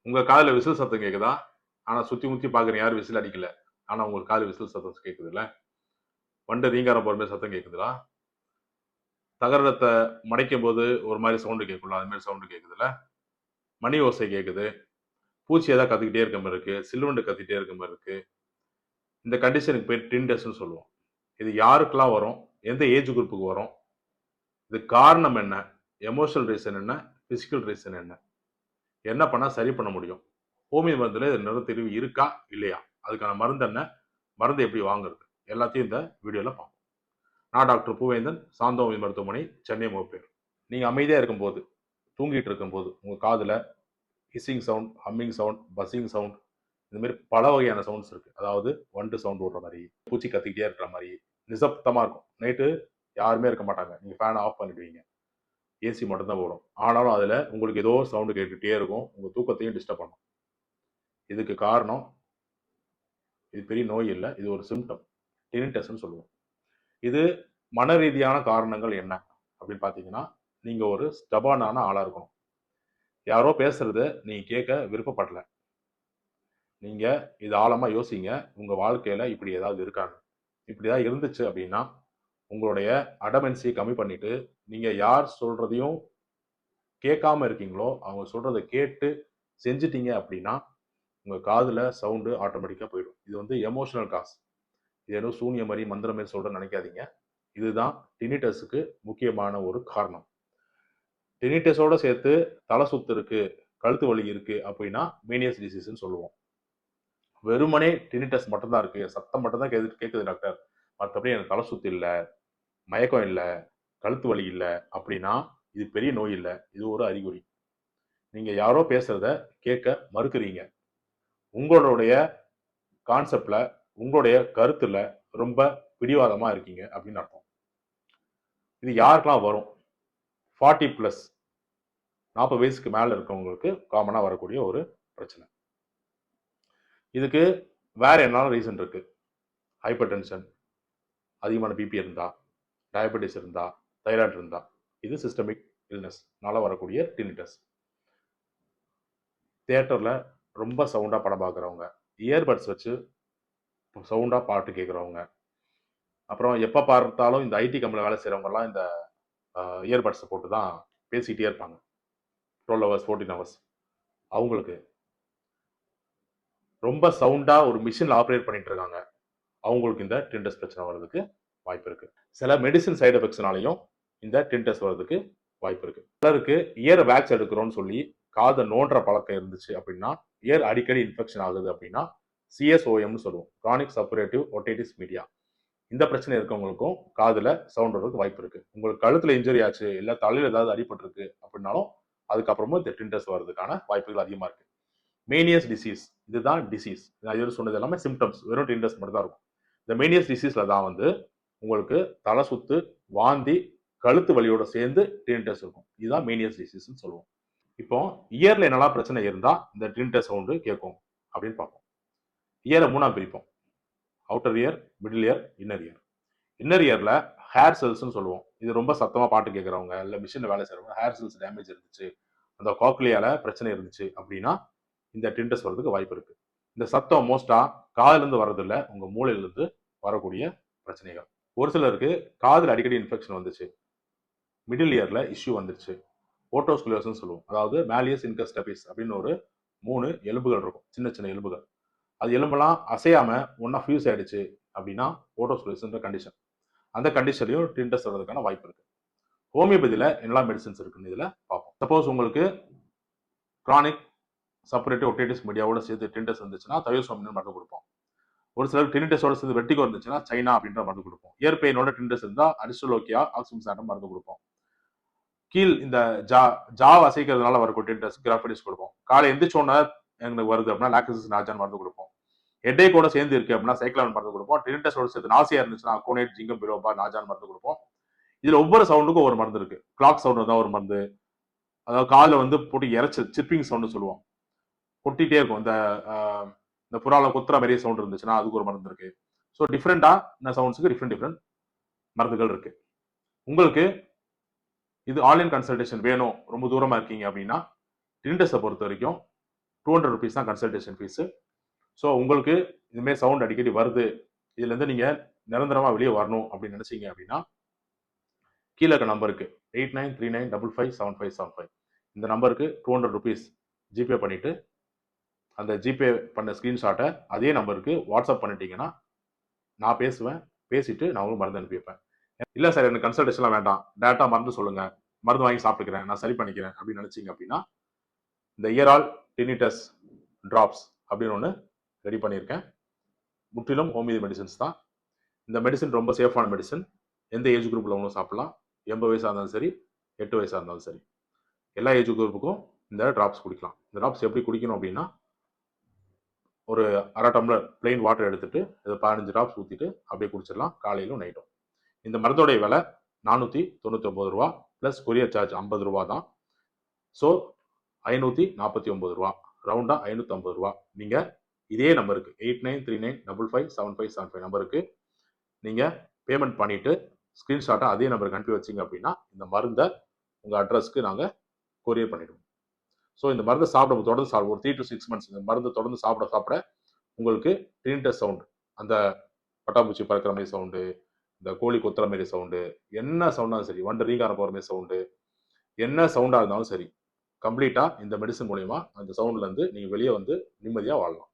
உங்க காதுல விசில் சத்தம் கேக்குதா? ஆனா சுத்தி முத்தி பாக்குறேன், யாரும் விசில் அடிக்கல. ஆனா உங்களுக்கு காது விசில் சத்தம் கேக்குதுல்ல? வண்டு ரீங்காரம் போற மாதிரி சத்தம் கேக்குதுடா. தகரத்தை மடைக்கும் போது ஒரு மாதிரி சவுண்டு கேட்கும்ல, அது மாதிரி சவுண்டு கேக்குதுல்ல? மணி ஓசை கேக்குது. பூச்சி ஏதாவது கத்திக்கிட்டே இருக்க மாதிரி இருக்கு, சில்லுவண்டு கத்திட்டே இருக்க மாதிரி இருக்கு. இந்த கண்டிஷனுக்கு பேர் டின்டஸ்ன்னு சொல்லுவோம். இது யாருக்கெல்லாம் வரும்? எந்த ஏஜ் குரூப்புக்கு வரும்? இது காரணம் என்ன? எமோஷனல் ரீசன் என்ன? பிசிக்கல் ரீசன் என்ன? என்ன பண்ணா சரி பண்ண முடியும்? ஹோமியோ மருந்துல இது நிறத்தெரிவு இருக்கா இல்லையா? அதுக்கான மருந்து என்ன? மருந்து எப்படி வாங்குறது? எல்லாத்தையும் இந்த வீடியோல பார்ப்போம். நான் டாக்டர் பூவேந்தன், சாந்தோமி மருத்துவமனை, சென்னை முகப்பேர். நீங்க அமைதியா இருக்கும்போது, தூங்கிட்டு இருக்கும்போது உங்க காதுல hissing sound, humming sound, buzzing sound, இந்த மாதிரி பல வகையான சவுண்ட்ஸ் இருக்கு. அதாவது வண்டு சவுண்ட் விடுற மாதிரி, பூச்சி கத்திக்கிட்டே இருக்கிற மாதிரி, நிசப்தமா இருக்கும். நைட்டு யாருமே இருக்க மாட்டாங்க, நீங்க ஃபேன் ஆஃப் பண்ணிடுவீங்க, ஏசி மட்டும் தான் ஓடும். ஆனாலும் அதுல உங்களுக்கு ஏதோ சவுண்டு கேட்டுக்கிட்டே இருக்கும், உங்க தூக்கத்தையும் டிஸ்டர்ப் பண்ணும். இதுக்கு காரணம், இது பெரிய நோய் இல்லை, இது ஒரு சிம்டம், டினிட்டஸ்ன்னு சொல்லுவோம். இது மன ரீதியான காரணங்கள் என்ன அப்படின்னு பார்த்தீங்கன்னா, நீங்க ஒரு ஸ்டபானான ஆளா இருக்கணும். யாரோ பேசுறத நீங்க கேட்க விருப்பப்படல. நீங்க இது ஆழமா யோசிங்க, உங்க வாழ்க்கையில இப்படி ஏதாவது இருக்காங்க. இப்படி ஏதாவது இருந்துச்சு அப்படின்னா, உங்களுடைய அடமென்சியை கம்மி பண்ணிட்டு, நீங்க யார் சொல்றதையும் கேட்காம இருக்கீங்களோ, அவங்க சொல்றதை கேட்டு செஞ்சிட்டீங்க அப்படின்னா, உங்க காதுல சவுண்டு ஆட்டோமேட்டிக்கா போயிடும். இது வந்து எமோஷனல் காஸ். இது ஏதோ சூனிய மாதிரி மந்திரம் மாதிரி சொல்றேன்னு நினைக்காதீங்க. இதுதான் டினிட்டஸுக்கு முக்கியமான ஒரு காரணம். டினிட்டஸோட சேர்த்து தலை சுத்து இருக்கு, கழுத்து வலி இருக்கு அப்படின்னா மேனியஸ் டிசீஸ்ன்னு சொல்லுவோம். வெறுமனே டினிட்டஸ் மட்டும்தான் இருக்கு, சத்தம் மட்டும் தான் கேட்குது டாக்டர், மற்றபடி எனக்கு தலை சுத்து இல்லை, மயக்கம் இல்லை, கழுத்து வலி இல்லை அப்படின்னா இது பெரிய நோய் இல்லை, இது ஒரு அறிகுறி. நீங்க யாரோ பேசுறத கேட்க மறுக்கிறீங்க. உங்களுடைய கான்செப்ட்ல, உங்களுடைய கருத்துல ரொம்ப பிடிவாதமா இருக்கீங்க அப்படின்னு அர்த்தம். இது யாருக்கெல்லாம் வரும்? 40+, 40 வயசுக்கு மேல இருக்கவங்களுக்கு காமனா வரக்கூடிய ஒரு பிரச்சனை. இதுக்கு வேற என்ன ரீசன் இருக்கு? ஹைப்பர் டென்ஷன், அதிகமான பிபி இருந்தா, டயபெட்டிஸ் இருந்தா, தைராய்டு இருந்தா, இது சிஸ்டமிக் இல்னஸ்னால வரக்கூடிய டினிட்டஸ். தியேட்டர்ல ரொம்ப சவுண்டா படம் பார்க்குறவங்க, இயர்பட்ஸ் வச்சு சவுண்டா பாட்டு கேட்குறவங்க, அப்புறம் எப்போ பார்த்தாலும் இந்த ஐடி கம்பெனியில் வேலை செய்கிறவங்கலாம் இந்த இயர்பட்ஸை போட்டு தான் பேசிக்கிட்டே இருப்பாங்க 12 hours 14 hours. அவங்களுக்கு ரொம்ப சவுண்டா ஒரு மிஷினில் ஆப்ரேட் பண்ணிட்டு இருக்காங்க, அவங்களுக்கு இந்த டினிட்டஸ் பிரச்சனை வர்றதுக்கு வாய்ப்பு இருக்கு. சில மெடிசின் சைடு எஃபெக்ட்ஸ்னாலையும் இந்த டினிட்டஸ் வர்றதுக்கு வாய்ப்பு இருக்கு. சிலருக்கு இயர் வேக்ஸ் எடுக்கிறோம்னு சொல்லி காதை நோன்ற பழக்கம் இருந்துச்சு அப்படின்னா, இயர் அடிக்கடி இன்ஃபெக்ஷன் ஆகுது அப்படின்னா சிஎஸ்ஓஎம்னு சொல்லுவோம், கிரானிக் சப்பரேட்டிவ் ஒடைட்டிஸ் மீடியா. இந்த பிரச்சனை இருக்கவங்களுக்கும் காதுல சவுண்ட் வர்றதுக்கு வாய்ப்பு இருக்கு. உங்களுக்கு கழுத்துல இன்ஜுரி ஆச்சு, இல்ல தலையில ஏதாவது அடிபட்டிருக்கு அப்படின்னாலும் அதுக்கப்புறமும் இந்த டினிட்டஸ் வர்றதுக்கான வாய்ப்புகள் அதிகமா இருக்கு. மேனியஸ் டிசீஸ், இதுதான் டிசீஸ். நான் இது சொன்னது எல்லாமே சிம்டம்ஸ், வெறும் டினிட்டஸ் மட்டும் தான் இருக்கும். இந்த மேனியஸ் டிசீஸ்ல தான் வந்து உங்களுக்கு தலை சுத்து, வாந்தி, கழுத்து வலியோட சேர்ந்து டினிட்டஸ் இருக்கும். இதுதான் மேனியஸ் டிசீஸ்ன்னு சொல்லுவோம். இப்போ இயர்ல என்னெல்லாம் பிரச்சனை இருந்தா இந்த டினிட்டஸ் சவுண்டு கேட்கும் அப்படின்னு பார்ப்போம். இயரை 3ஆ பிரிப்போம். Outer year, middle year, inner year. Inner இயர்ல ஹேர் செல்ஸ்ன்னு சொல்லுவோம். இது ரொம்ப சத்தமா பாட்டு கேட்கறவங்க, இல்ல மிஷின்ல வேலை செய்யறவங்க, ஹேர் செல்ஸ் டேமேஜ் இருந்துச்சு, அந்த காக்லியால பிரச்சனை இருந்துச்சு அப்படின்னா இந்த டினிட்டஸ் வர்றதுக்கு வாய்ப்பு இருக்கு. இந்த சத்தம் மோஸ்டா காதுல இருந்து வர்றதில்ல, உங்க மூளையில இருந்து வரக்கூடிய பிரச்சனைகள். ஒரு சிலருக்கு காதுல அடிக்கடி இன்ஃபெக்ஷன் வந்துச்சு, மிடில் இயர்ல இஷ்யூ வந்துருச்சு, ஓட்டோஸ்குலோசிஸ்ன்னு சொல்லுவோம். அதாவது மேலியஸ் இன்கஸ்டபிஸ் அப்படின்னு ஒரு 3 எலும்புகள் இருக்கும், சின்ன சின்ன எலும்புகள். அது எலும்பெல்லாம் அசையாம ஒன்னா ஃபியூஸ் ஆயிடுச்சு அப்படின்னா ஓட்டோஸ்குலோசிஸ்ன்ற கண்டிஷன். அந்த கண்டிஷன்லையும் டினிட்டஸ் வர்றதுக்கான வாய்ப்பு இருக்கு. ஹோமியோபதியில என்னெல்லாம் மெடிசன்ஸ் இருக்குன்னு இதுல பார்ப்போம். சப்போஸ் உங்களுக்கு கிரானிக் சப்பரேட்டிவ் ஒடைட்டிஸ் மீடியாவோட சேர்த்து டினிட்டஸ் வந்துச்சுன்னா தயோசோமின் மருந்து கொடுப்போம். ஒரு சிலர் டினிட்டஸோட சேர்ந்து வெர்டிகோ இருந்துச்சுன்னா சைனா அப்படின்ற மருந்து கொடுப்போம். இயர் பெயினோட டினிட்டஸ் இருந்தா அரிஸ்டோலோக்கியா, ஆக்சிமிசாட்டம் மருந்து கொடுப்போம். கீழ் இந்த ஜாவ் அசைக்கிறதுனால வரக்கூடிய டினிட்டஸ் கிராஃபடிஸ் கொடுப்போம். காலை எந்திரிச்சோன்னா எனக்கு வருது அப்படின்னா லாக்டோசிஸ் நாஜான் மருந்து கொடுப்போம். ஹெட்டே கூட சேர்ந்து இருக்கு அப்படின்னா சைக்ளான் மருந்து கொடுப்போம். டினிட்டஸோட சேர்த்து நாசியா இருந்துச்சுன்னா அக்கோனேட், ஜிங்கம் பிலோபா, நாஜான் மருந்து கொடுப்போம். இதுல ஒவ்வொரு சவுண்டுக்கும் ஒரு மருந்து இருக்கு. கிளாக் சவுண்ட் தான் ஒரு மருந்து, அதாவது காதுல வந்து போட்டு இறைச்சு சிப்பிங் சவுண்ட் சொல்லுவோம், கொட்டிட்டே இருக்கும். இந்த புறால கொத்துற மாதிரி சவுண்ட் இருந்துச்சுன்னா அதுக்கு ஒரு மருந்து இருக்கு. ஸோ டிஃப்ரெண்டா இந்த சவுண்ட்ஸுக்கு டிஃப்ரெண்ட் மருந்துகள் இருக்கு. உங்களுக்கு இது ஆன்லைன் கன்சல்டேஷன் வேணும், ரொம்ப தூரமா இருக்கீங்க அப்படின்னா டினிட்டஸை பொறுத்த வரைக்கும் 200 தான் கன்சல்டேஷன் ஃபீஸு. ஸோ உங்களுக்கு இதுமாரி சவுண்ட் அடிக்கடி வருது, இதுலேருந்து நீங்கள் நிரந்தரமாக வெளியே வரணும் அப்படின்னு நினச்சிங்க அப்படின்னா கீழே இருக்க நம்பருக்கு 8939557575 இந்த நம்பருக்கு 200 ஜிபே பண்ணிவிட்டு அந்த ஜிபே பண்ண ஸ்க்ரீன்ஷாட்டை அதே நம்பருக்கு வாட்ஸ்அப் பண்ணிட்டீங்கன்னா நான் பேசுவேன். பேசிட்டு நான் உங்களுக்கு மருந்து அனுப்பி வைப்பேன். இல்லை சார் எனக்கு கன்சல்டேஷன்லாம் வேண்டாம், டேரெக்டாக மருந்து சொல்லுங்கள், மருந்து வாங்கி சாப்பிட்டுக்கிறேன், நான் சரி பண்ணிக்கிறேன் அப்படின்னு நினச்சிங்க அப்படின்னா இந்த இயரால் டினிட்டஸ் ட்ராப்ஸ் அப்படின்னு ஒன்று ரெடி பண்ணியிருக்கேன். முற்றிலும் ஹோமியோபதி மெடிசன்ஸ் தான். இந்த மெடிசன் ரொம்ப சேஃபான மெடிசன். எந்த ஏஜ் குரூப்பில் உள்ளவங்களும் சாப்பிடலாம். 80 வயசாக இருந்தாலும் சரி, 8 வயசாக இருந்தாலும் சரி, எல்லா ஏஜ் குரூப்புக்கும் இந்த ட்ராப்ஸ் குடிக்கலாம். இந்த ட்ராப்ஸ் எப்படி குடிக்கணும் அப்படின்னா ஒரு அரை டம்ளர் பிளெயின் வாட்டர் எடுத்துட்டு இதை 15 ட்ராப்ஸ் ஊற்றிட்டு அப்படியே குடிச்சிடலாம் காலையிலும் நைட்டும். இந்த மருந்தோடைய விலை 499 ரூபா ப்ளஸ் கொரியர் சார்ஜ் 50 ரூபா தான். ஸோ 549 ரூபா, ரவுண்டாக 550 ரூபா. நீங்கள் இதே நம்பருக்கு 8939557575 நம்பருக்கு நீங்கள் பேமெண்ட் பண்ணிவிட்டு ஸ்க்ரீன்ஷாட்டை அதே நம்பருக்கு அனுப்பி வச்சிங்க அப்படின்னா இந்த மருந்தை உங்கள் அட்ரஸ்க்கு நாங்கள் கொரியர் பண்ணிவிடுவோம். ஸோ இந்த மருந்தை தொடர்ந்து சாப்பிட ஒரு 3 to 6 months இந்த மருந்தை தொடர்ந்து சாப்பிட உங்களுக்கு டினிட்டஸ் சவுண்டு, அந்த பட்டாம்பூச்சி பறக்கிற மாதிரி சவுண்டு, இந்த கோழி கொத்துற மாதிரி சவுண்டு, என்ன சவுண்டாலும் சரி, வண்டு ரீங்காரம் போகிற மாதிரி சவுண்டு, என்ன சவுண்டாக இருந்தாலும் சரி, கம்ப்ளீட்டாக இந்த மெடிசன் மூலயமா அந்த சவுண்ட்லேருந்து நீங்கள் வெளியே வந்து நிம்மதியாக வாழலாம்.